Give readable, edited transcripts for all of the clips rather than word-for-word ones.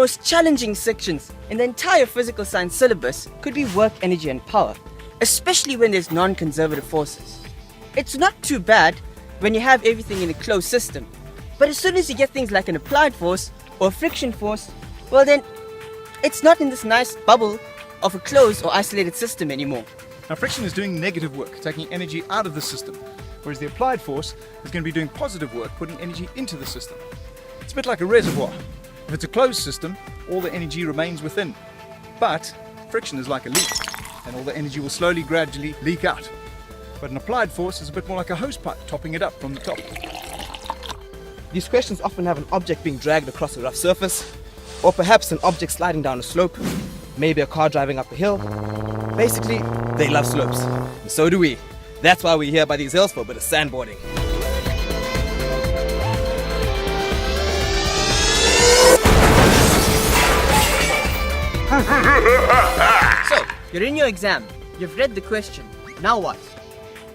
most challenging sections in the entire physical science syllabus could be work, energy and power, especially when there's non-conservative forces. It's not too bad when you have everything in a closed system, but as soon as you get things like an applied force or a friction force, well then, it's not in this nice bubble of a closed or isolated system anymore. Now, friction is doing negative work, taking energy out of the system, whereas the applied force is going to be doing positive work, putting energy into the system. It's a bit like a reservoir. If it's a closed system, all the energy remains within. But friction is like a leak, and all the energy will slowly, gradually leak out. But an applied force is a bit more like a hosepipe, topping it up from the top. These questions often have an object being dragged across a rough surface, or perhaps an object sliding down a slope, maybe a car driving up a hill. Basically, they love slopes. And so do we. That's why we're here by these hills for a bit of sandboarding. So, you're in your exam, you've read the question, now what?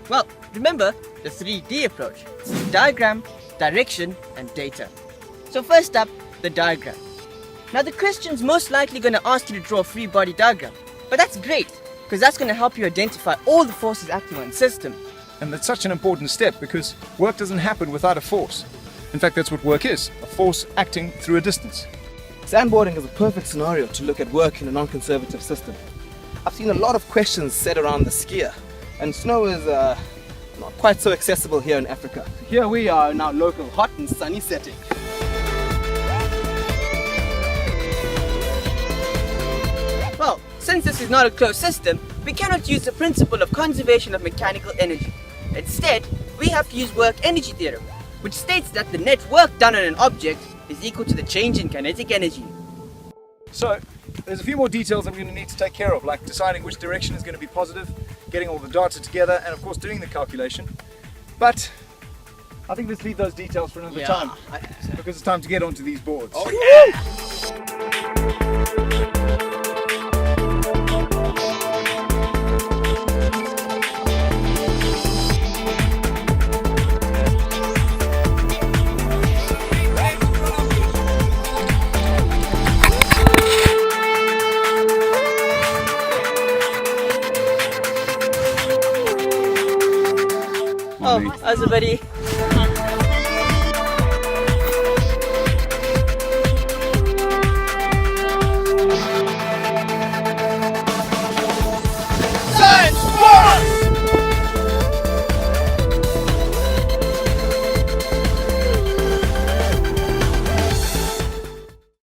Well, remember the 3D approach. It's diagram, direction and data. So first up, the diagram. Now the question's most likely going to ask you to draw a free body diagram, but that's great because that's going to help you identify all the forces acting on the system. And that's such an important step because work doesn't happen without a force. In fact, that's what work is, a force acting through a distance. Sandboarding is a perfect scenario to look at work in a non-conservative system. I've seen a lot of questions set around the skier, and snow is not quite so accessible here in Africa. Here we are in our local hot and sunny setting. Well, since this is not a closed system, we cannot use the principle of conservation of mechanical energy. Instead, we have to use work-energy theorem, which states that the net work done on an object is equal to the change in kinetic energy. So, there's a few more details that we're going to need to take care of, like deciding which direction is going to be positive, getting all the data together, and of course doing the calculation. But I think let's leave those details for another time, because it's time to get onto these boards. Oh yeah! Oh, how's everybody?